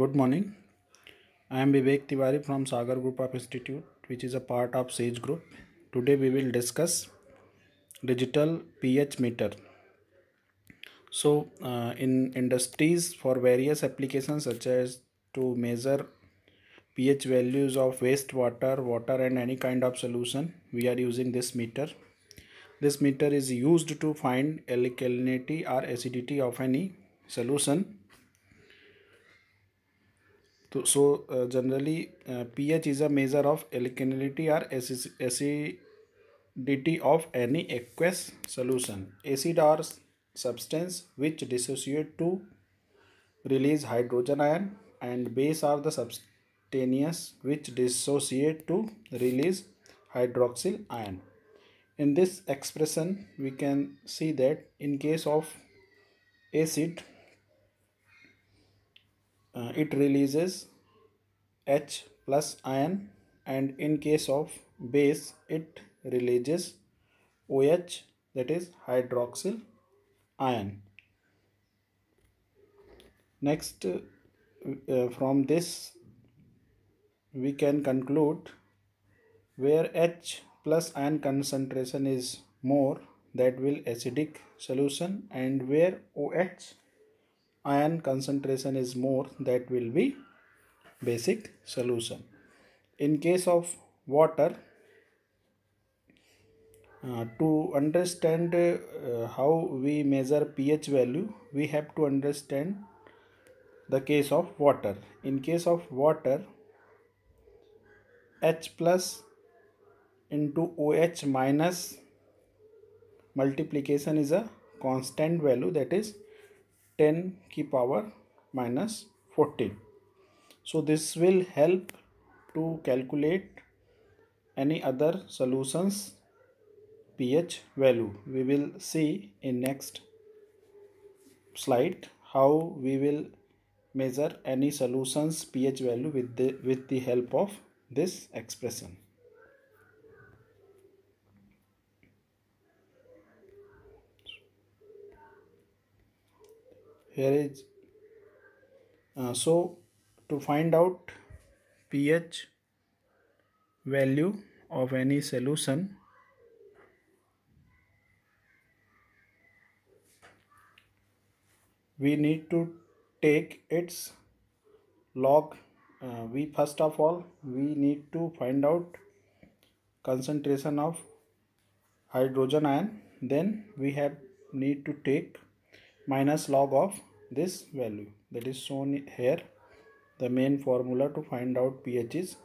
Good morning. I am Vivek Tiwari from Sagar Group of Institute, which is a part of Sage Group. Today we will discuss digital pH meter. In industries for various applications such as to measure pH values of wastewater, water and any kind of solution, we are using this meter. This meter is used to find alkalinity or acidity of any solution. Generally, pH is a measure of alkalinity or acidity of any aqueous solution. Acid or substance which dissociate to release hydrogen ion, and base are the substances which dissociate to release hydroxyl ion. In this expression, we can see that in case of acid, it releases H plus ion, and in case of base it releases OH, that is hydroxyl ion. Next, from this we can conclude where H plus ion concentration is more, that will acidic solution, and where OH ion concentration is more, that will be basic solution. In case of water, to understand how we measure pH value, we have to understand the case of water. In case of water, H plus into OH minus multiplication is a constant value, that is 10 की power minus 14. So this will help to calculate any other solutions pH value. We will see in next slide how we will measure any solutions pH value with the help of this expression. Here is so to find out pH value of any solution, we need to take its log. First of all we need to find out concentration of hydrogen ion, then we need to take minus log of this value, that is shown here. The main formula to find out pH is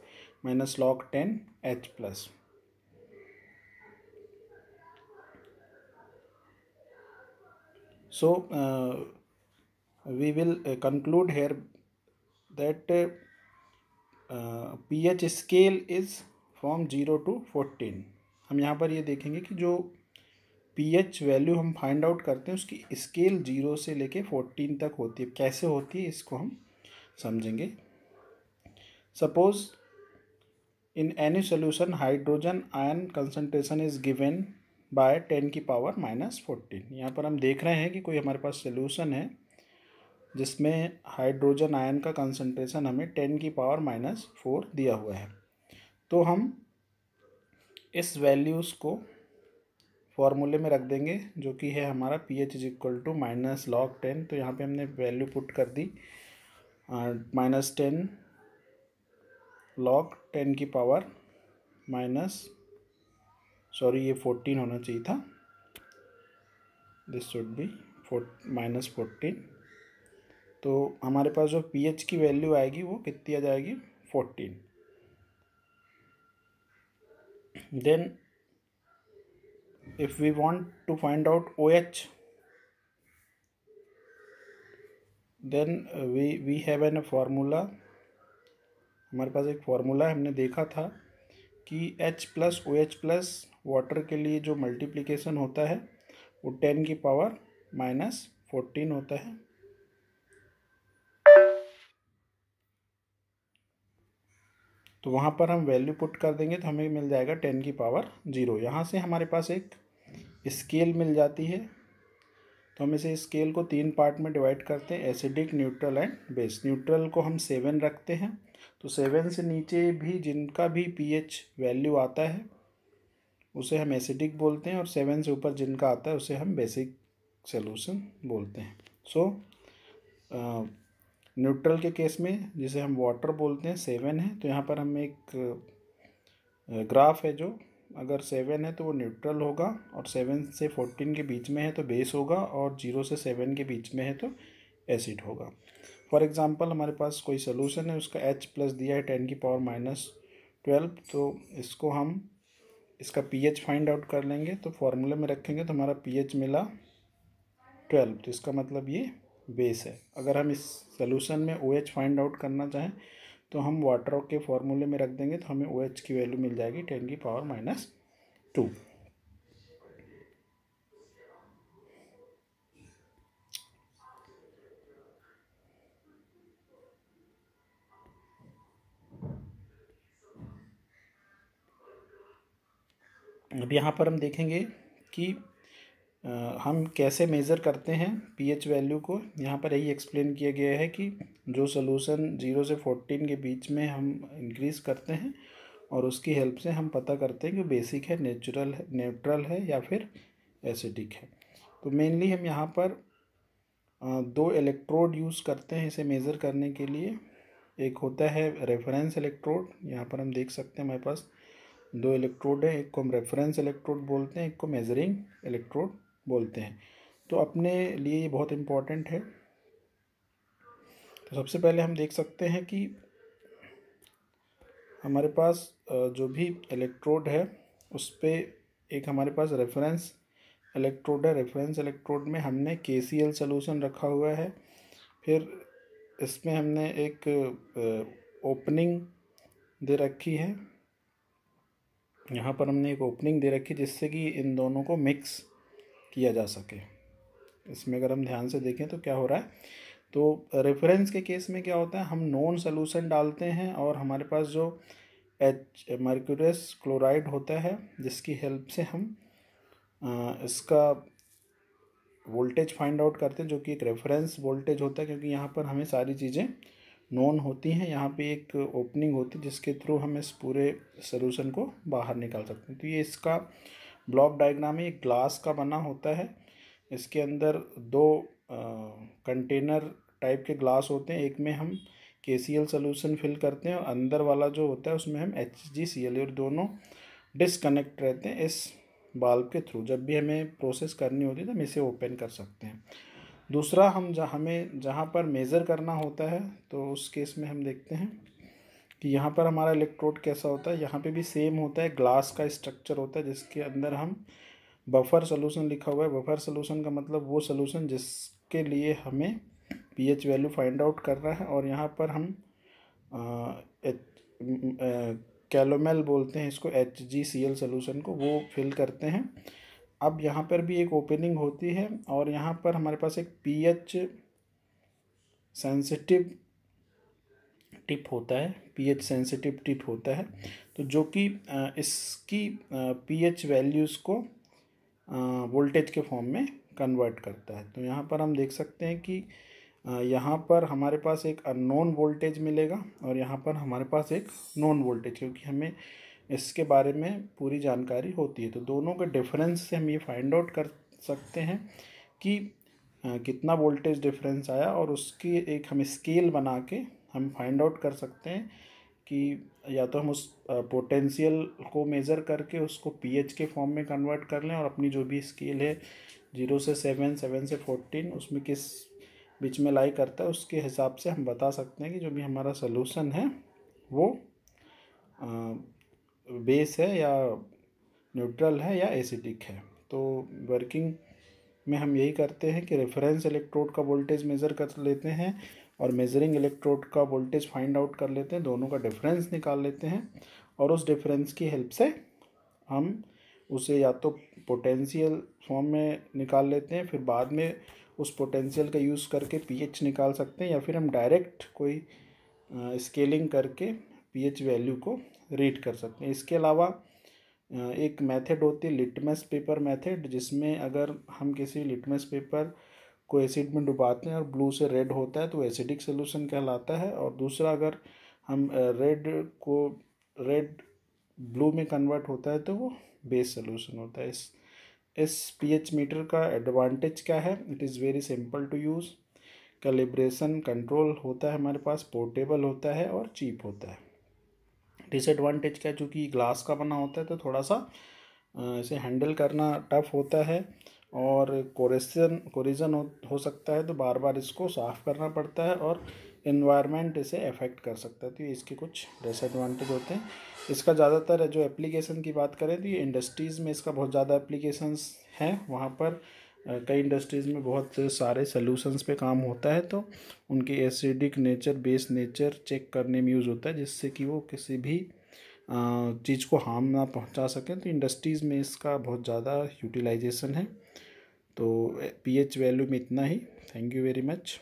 minus log 10 H plus. So we will conclude here that pH scale is from 0 to 14. हम यहाँ पर ये देखेंगे कि जो pH value हम find out करते हैं उसकी स्केल 0 से लेके 14 तक होती है. कैसे होती है इसको हम समझेंगे. Suppose in any solution hydrogen ion concentration is given by 10 की पावर माइनस 14. यहाँ पर हम देख रहे हैं कि कोई हमारे पास सोल्यूशन है जिसमें हाइड्रोजन आयन का कंसंट्रेशन हमें 10 की पावर माइनस 4 दिया हुआ है. तो हम इस वैल्यूज़ को फॉर्मूले में रख देंगे, जो कि है हमारा pH is equal to minus log 10. तो यहाँ पे हमने वैल्यू पुट कर दी माइनस 10 लॉग 10 की पावर माइनस, सॉरी ये 14 होना चाहिए था, दिस शुड बी माइनस 14. तो हमारे पास जो pH की वैल्यू आएगी वो कितनी आ जाएगी 14. Then if we want to find out OH, then we have a formula. हमारे पास एक फॉर्मूला है, हमने देखा था कि H plus OH plus water के लिए जो मल्टीप्लिकेशन होता है वो 10 की पावर माइनस 14 होता है. तो वहाँ पर हम वैल्यू पुट कर देंगे तो हमें मिल जाएगा 10 की पावर 0. यहाँ से हमारे पास एक स्केल मिल जाती है तो हम इसे स्केल को 3 पार्ट में डिवाइड करते हैं, acidic, neutral and base. Neutral को हम 7 रखते हैं, तो 7 से नीचे भी जिनका भी pH वैल्यू आता है उसे हम एसिडिक बोलते हैं, और 7 से ऊपर जिनका आता है उसे हम बेसिक सॉल्यूशन बोलते हैं। सो न्यूट्रल के केस में जिसे हम वाटर बोलते हैं 7 है, तो यहाँ पर हम एक ग्राफ है जो अगर 7 है तो वो न्यूट्रल होगा, और 7 से 14 के बीच में है तो बेस होगा, और 0 से 7 के बीच में है तो एसिड होगा। फॉर एग्जांपल हमारे पास कोई सोल्यूशन है, उसका H प्लस दिया है 10⁻⁻12, तो इसको हम इसका pH फाइंड आउट कर लेंगे, तो फॉर्मूले में रखेंगे तो हमारा pH मिला 12, तो इसका मतलब ये बेस है। अगर हम इस सोल्यूशन में OH फाइंड आउट करना चाहें तो हम वाटर के फॉर्मूले में रख देंगे, तो हमें OH की वैल्यू मिल जाएगी 10⁻²। अब यहाँ पर हम देखेंगे कि हम कैसे मेज़र करते हैं pH वैल्यू को। यहाँ पर यही एक्सप्लेन किया गया है कि जो सोल्यूशन 0 से 14 के बीच में हम इंक्रीज़ करते हैं और उसकी हेल्प से हम पता करते हैं कि बेसिक है, नेचुरल है, न्यूट्रल है या फिर एसिडिक है। तो मेनली हम यहाँ पर 2 इलेक्ट्रोड यूज़ करते हैं इसे मेज़र करने के लिए। एक होता है रेफरेंस इलेक्ट्रोड, यहाँ पर हम देख सकते हैं हमारे पास 2 इलेक्ट्रोड है, एक को हम रेफरेंस इलेक्ट्रोड बोलते हैं, एक को मेजरिंग इलेक्ट्रोड बोलते हैं। तो अपने लिए ये बहुत इम्पोर्टेंट है। तो सबसे पहले हम देख सकते हैं कि हमारे पास जो भी इलेक्ट्रोड है उस पर एक हमारे पास रेफरेंस इलेक्ट्रोड है। रेफरेंस इलेक्ट्रोड में हमने KCl सॉल्यूशन रखा हुआ है, फिर इसमें हमने एक ओपनिंग दे रखी है। यहाँ पर हमने एक ओपनिंग दे रखी जिससे कि इन दोनों को मिक्स किया जा सके। इसमें अगर हम ध्यान से देखें तो क्या हो रहा है, तो रेफरेंस के केस में क्या होता है, हम नॉन सॉल्यूशन डालते हैं और हमारे पास जो मर्क्यूरियस क्लोराइड होता है जिसकी हेल्प से हम इसका वोल्टेज फाइंड आउट करते हैं, जो कि एक रेफरेंस वोल्टेज होता है, क्योंकि यहाँ पर हमें सारी चीज़ें नॉन होती हैं। यहाँ पे एक ओपनिंग होती है जिसके थ्रू हम इस पूरे सॉल्यूशन को बाहर निकाल सकते हैं। तो ये इसका ब्लॉक डायग्राम है, एक ग्लास का बना होता है। इसके अंदर 2 कंटेनर टाइप के ग्लास होते हैं, एक में हम KCl सॉल्यूशन फिल करते हैं और अंदर वाला जो होता है उसमें हम HgCl, और दोनों डिसकनेक्ट रहते हैं इस बाल्ब के थ्रू। जब भी हमें प्रोसेस करनी होती है तो हम इसे ओपन कर सकते हैं। दूसरा, हम हमें जहाँ पर मेज़र करना होता है तो उस केस में हम देखते हैं कि यहाँ पर हमारा इलेक्ट्रोड कैसा होता है। यहाँ पे भी सेम होता है, ग्लास का स्ट्रक्चर होता है जिसके अंदर हम बफर सॉल्यूशन लिखा हुआ है। बफर सॉल्यूशन का मतलब वो सॉल्यूशन जिसके लिए हमें pH वैल्यू फाइंड आउट करना है, और यहाँ पर हम कैलोमेल बोलते हैं इसको, HgCl सॉल्यूशन को, वो फिल करते हैं। अब यहाँ पर भी एक ओपनिंग होती है और यहाँ पर हमारे पास एक pH सेंसिटिव टिप होता है, pH सेंसिटिव टिप होता है, तो जो कि इसकी pH वैल्यूज़ को वोल्टेज के फॉर्म में कन्वर्ट करता है। तो यहाँ पर हम देख सकते हैं कि यहाँ पर हमारे पास एक अननोन वोल्टेज मिलेगा और यहाँ पर हमारे पास एक नोन वोल्टेज, क्योंकि हमें इसके बारे में पूरी जानकारी होती है। तो दोनों के डिफरेंस से हम ये फाइंड आउट कर सकते हैं कि कितना वोल्टेज डिफरेंस आया, और उसकी एक हम स्केल बना के हम फाइंड आउट कर सकते हैं कि या तो हम उस पोटेंशियल को मेज़र करके उसको pH के फॉर्म में कन्वर्ट कर लें, और अपनी जो भी स्केल है 0 से 7, 7 से 14 उसमें किस बीच में लाई करता है उसके हिसाब से हम बता सकते हैं कि जो भी हमारा सॉल्यूशन है वो बेस है या न्यूट्रल है या एसिडिक है। तो वर्किंग में हम यही करते हैं कि रेफरेंस इलेक्ट्रोड का वोल्टेज मेज़र कर लेते हैं और मेजरिंग इलेक्ट्रोड का वोल्टेज फाइंड आउट कर लेते हैं, दोनों का डिफरेंस निकाल लेते हैं, और उस डिफरेंस की हेल्प से हम उसे या तो पोटेंशियल फॉर्म में निकाल लेते हैं, फिर बाद में उस पोटेंशियल का यूज़ करके pH निकाल सकते हैं, या फिर हम डायरेक्ट कोई स्केलिंग करके pH वैल्यू को रीड कर सकते हैं। इसके अलावा एक मेथड होती है लिटमस पेपर मेथड, जिसमें अगर हम किसी लिटमस पेपर को एसिड में डुबाते हैं और ब्लू से रेड होता है तो एसिडिक सोल्यूशन कहलाता है। और दूसरा, अगर हम रेड ब्लू में कन्वर्ट होता है तो वो बेस सोल्यूशन होता है। इस पीएच मीटर का एडवांटेज क्या है? It is very simple to use, calibration control होता है हमारे पास, पोर्टेबल होता है और चीप होता है। डिसएडवांटेज क्या है? चूँकि ग्लास का बना होता है तो थोड़ा सा इसे हैंडल करना टफ होता है और कोरिजन हो सकता है, तो बार बार इसको साफ़ करना पड़ता है और इन्वायरमेंट इसे अफेक्ट कर सकता है। तो ये इसके कुछ डिसएडवांटेज होते हैं। इसका ज़्यादातर जो एप्लीकेशन की बात करें तो ये इंडस्ट्रीज़ में इसका बहुत ज़्यादा एप्लीकेशंस हैं। वहाँ पर कई इंडस्ट्रीज़ में बहुत सारे सॉल्यूशंस पे काम होता है, तो उनके acidic nature, base nature check करने में यूज़ होता है, जिससे कि वो किसी भी चीज़ को हार्म ना पहुंचा सकें। तो इंडस्ट्रीज़ में इसका बहुत ज़्यादा यूटिलाइजेशन है। तो पीएच वैल्यू में इतना ही। Thank you very much.